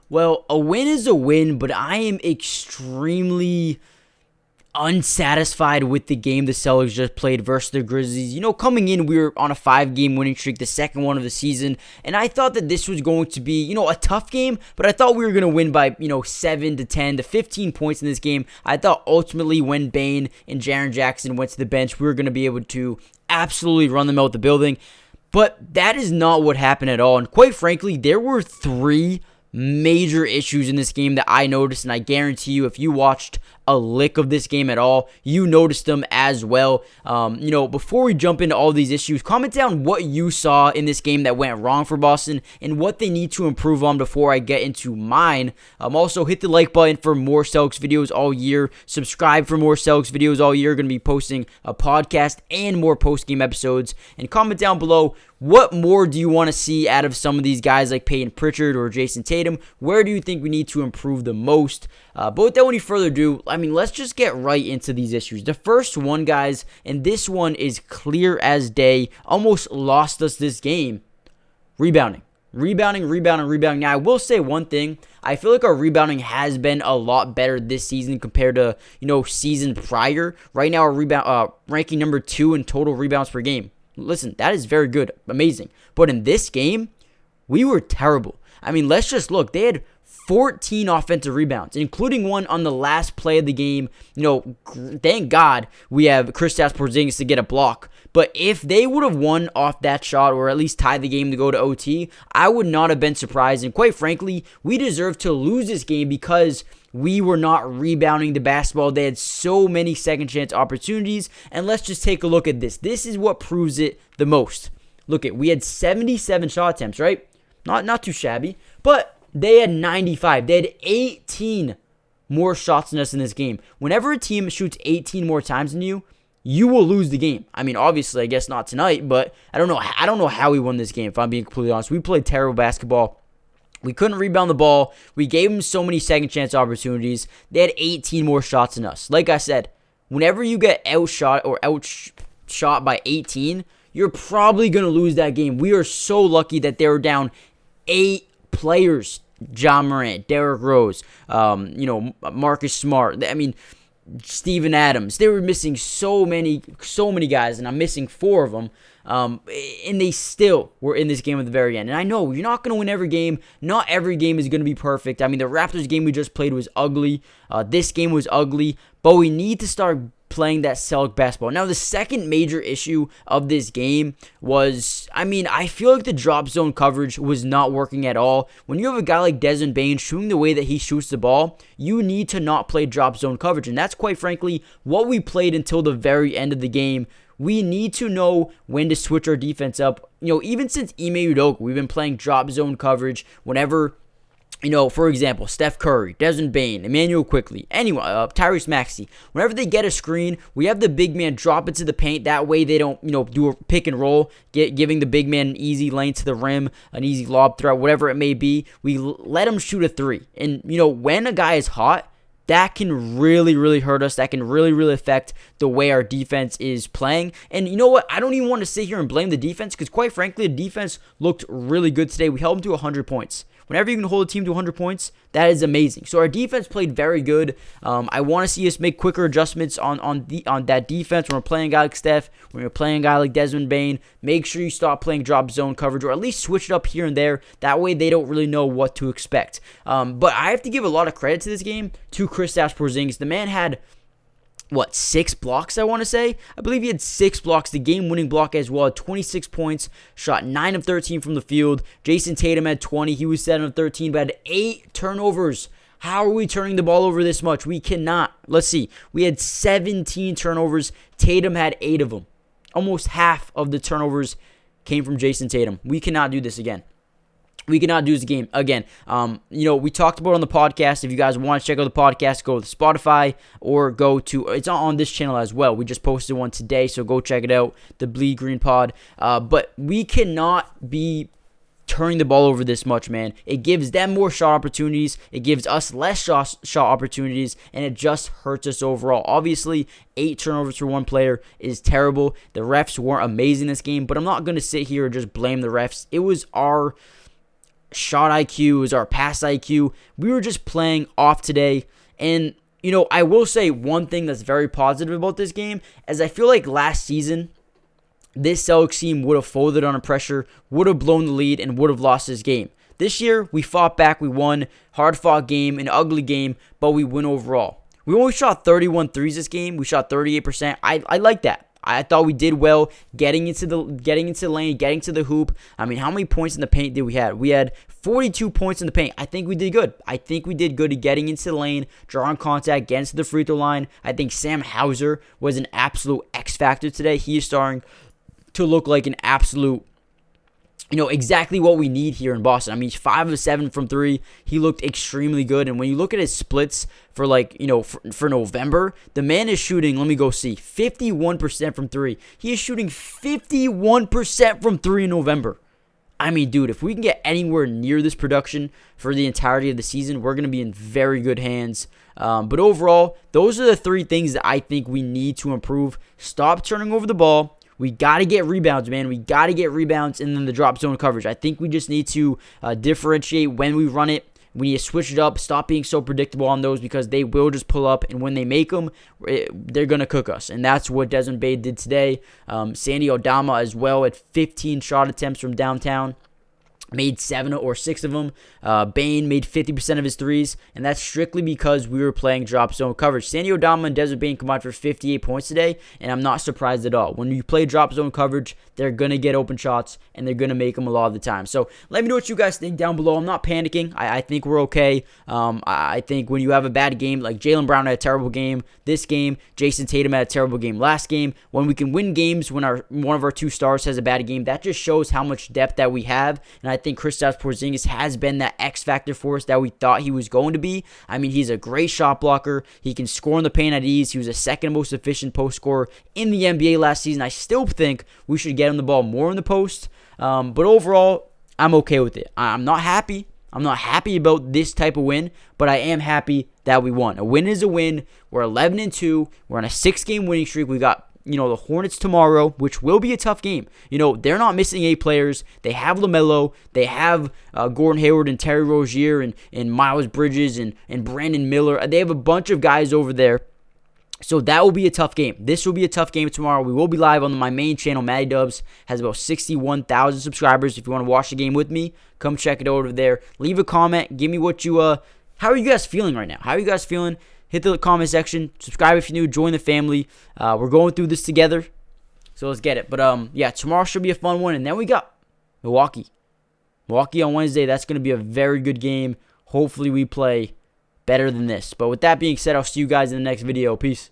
Well, a win is a win, but I am extremely unsatisfied with the game the Celtics just played versus the Grizzlies. Coming in, we were on a 5-game winning streak, the second one of the season, and I thought that this was going to be, a tough game, but I thought we were going to win by, 7 to 10 to 15 points in this game. I thought ultimately when Bane and Jaren Jackson went to the bench, we were going to be able to absolutely run them out the building, but that is not what happened at all, and quite frankly, there were 3 major issues in this game that I noticed, and I guarantee you if you watched a lick of this game at all, you noticed them as well. Before we jump into all these issues, comment down what you saw in this game that went wrong for Boston and what they need to improve on before I get into mine. Also, hit the like button for more Celtics videos all year. Subscribe for more Celtics videos all year. Going to be posting a podcast and more post-game episodes. And comment down below, what more do you want to see out of some of these guys like Peyton Pritchard or Jason Tatum? Where do you think we need to improve the most? But without any further ado, let's just get right into these issues. The first one, guys, and this one is clear as day, almost lost us this game. Rebounding. Now, I will say one thing. I feel like our rebounding has been a lot better this season compared to, season prior. Right now, our rebound ranking number 2 in total rebounds per game. Listen, that is very good. Amazing. But in this game, we were terrible. Let's just look. They had 14 offensive rebounds, including one on the last play of the game. Thank God we have Kristaps Porzingis to get a block. But if they would have won off that shot or at least tied the game to go to OT, I would not have been surprised. And quite frankly, we deserve to lose this game because we were not rebounding the basketball. They had so many second chance opportunities. And let's just take a look at this. This is what proves it the most. Look we had 77 shot attempts, right? Not too shabby, but they had 95. They had 18 more shots than us in this game. Whenever a team shoots 18 more times than you, you will lose the game. Obviously, I guess not tonight, but I don't know how we won this game, if I'm being completely honest. We played terrible basketball. We couldn't rebound the ball. We gave them so many second chance opportunities. They had 18 more shots than us. Like I said, whenever you get outshot or outshot by 18, you're probably going to lose that game. We are so lucky that they were down 8 players. Ja Morant, Derrick Rose, Marcus Smart. Steven Adams. They were missing so many guys, and I'm missing 4 of them. And they still were in this game at the very end. And I know you're not going to win every game. Not every game is going to be perfect. The Raptors game we just played was ugly. This game was ugly. But we need to start playing that Celtic basketball. Now, the second major issue of this game was, I feel like the drop zone coverage was not working at all. When you have a guy like Desmond Bane shooting the way that he shoots the ball, you need to not play drop zone coverage. And that's quite frankly what we played until the very end of the game. We need to know when to switch our defense up. Even since Ime Udoka, we've been playing drop zone coverage whenever, for example, Steph Curry, Desmond Bane, Emmanuel Quickly, Tyrese Maxey. Whenever they get a screen, we have the big man drop into the paint. That way they don't, do a pick and roll, giving the big man an easy lane to the rim, an easy lob threat, whatever it may be. We let him shoot a 3. And, when a guy is hot, that can really, really hurt us. That can really, really affect the way our defense is playing. And you know what? I don't even want to sit here and blame the defense because, quite frankly, the defense looked really good today. We held them to 100 points. Whenever you can hold a team to 100 points, that is amazing. So our defense played very good. I want to see us make quicker adjustments on that defense when we're playing a guy like Steph, when you're playing a guy like Desmond Bane. Make sure you stop playing drop zone coverage or at least switch it up here and there. That way they don't really know what to expect. But I have to give a lot of credit to this game to Kristaps Porzingis. The man had 6 blocks, I want to say. I believe he had 6 blocks, the game-winning block as well, 26 points, shot 9 of 13 from the field. Jason Tatum had 20, he was 7 of 13, but had 8 turnovers. How are we turning the ball over this much? We cannot. Let's see. We had 17 turnovers. Tatum had 8 of them. Almost half of the turnovers came from Jason Tatum. We cannot do this again. We cannot do this game again. We talked about it on the podcast. If you guys want to check out the podcast, go to Spotify or go to, it's on this channel as well. We just posted one today, so go check it out, the Bleed Green Pod. But we cannot be turning the ball over this much, man. It gives them more shot opportunities. It gives us less shot opportunities, and it just hurts us overall. Obviously, 8 turnovers for one player is terrible. The refs weren't amazing this game, but I'm not going to sit here and just blame the refs. It was our shot IQ, it was our pass IQ. We were just playing off today. And, I will say one thing that's very positive about this game is I feel like last season, this Celtics team would have folded under pressure, would have blown the lead, and would have lost this game. This year, we fought back, we won, hard-fought game, an ugly game, but we win overall. We only shot 31 threes this game. We shot 38%. I like that. I thought we did well getting into the lane, getting to the hoop. I mean, how many points in the paint did we have? We had 42 points in the paint. I think we did good. I think we did good at getting into the lane, drawing contact, getting to the free throw line. I think Sam Hauser was an absolute X factor today. He is starting to look like an absolute, exactly what we need here in Boston. I mean, he's 5 of 7 from 3. He looked extremely good. And when you look at his splits for for November, the man is shooting, let me go see, 51% from 3. He is shooting 51% from 3 in November. I mean, dude, if we can get anywhere near this production for the entirety of the season, we're going to be in very good hands. But overall, those are the 3 things that I think we need to improve. Stop turning over the ball. We got to get rebounds, man. We got to get rebounds and then the drop zone coverage. I think we just need to differentiate when we run it. We need to switch it up. Stop being so predictable on those because they will just pull up. And when they make them, they're going to cook us. And that's what Desmond Bane did today. Sandy Aldama as well at 15 shot attempts from downtown. Made 7 or 6 of them. Bane made 50% of his threes, and that's strictly because we were playing drop zone coverage. Sandy Aldama and Desmond Bane combined for 58 points today, and I'm not surprised at all. When you play drop zone coverage, they're going to get open shots, and they're going to make them a lot of the time. So let me know what you guys think down below. I'm not panicking. I think we're okay. I think when you have a bad game, like Jaylen Brown had a terrible game this game, Jason Tatum had a terrible game last game, when we can win games when one of our 2 stars has a bad game, that just shows how much depth that we have, and I think Kristaps Porzingis has been that X factor for us that we thought he was going to be. I mean, he's a great shot blocker. He can score in the paint at ease. He was the second most efficient post scorer in the NBA last season. I still think we should get him the ball more in the post. But overall, I'm okay with it. I'm not happy. I'm not happy about this type of win, but I am happy that we won. A win is a win. We're 11-2. We're on a 6-game winning streak. We got the Hornets tomorrow, which will be a tough game. They're not missing 8 players. They have LaMelo. They have Gordon Hayward and Terry Rozier and Miles Bridges and Brandon Miller. They have a bunch of guys over there. So that will be a tough game. This will be a tough game tomorrow. We will be live on my main channel. Matty Dubs has about 61,000 subscribers. If you want to watch the game with me, come check it over there. Leave a comment. Give me what you how are you guys feeling right now? How are you guys feeling? Hit the comment section. Subscribe if you're new. Join the family. We're going through this together. So let's get it. But yeah, tomorrow should be a fun one. And then we got Milwaukee. Milwaukee on Wednesday. That's going to be a very good game. Hopefully we play better than this. But with that being said, I'll see you guys in the next video. Peace.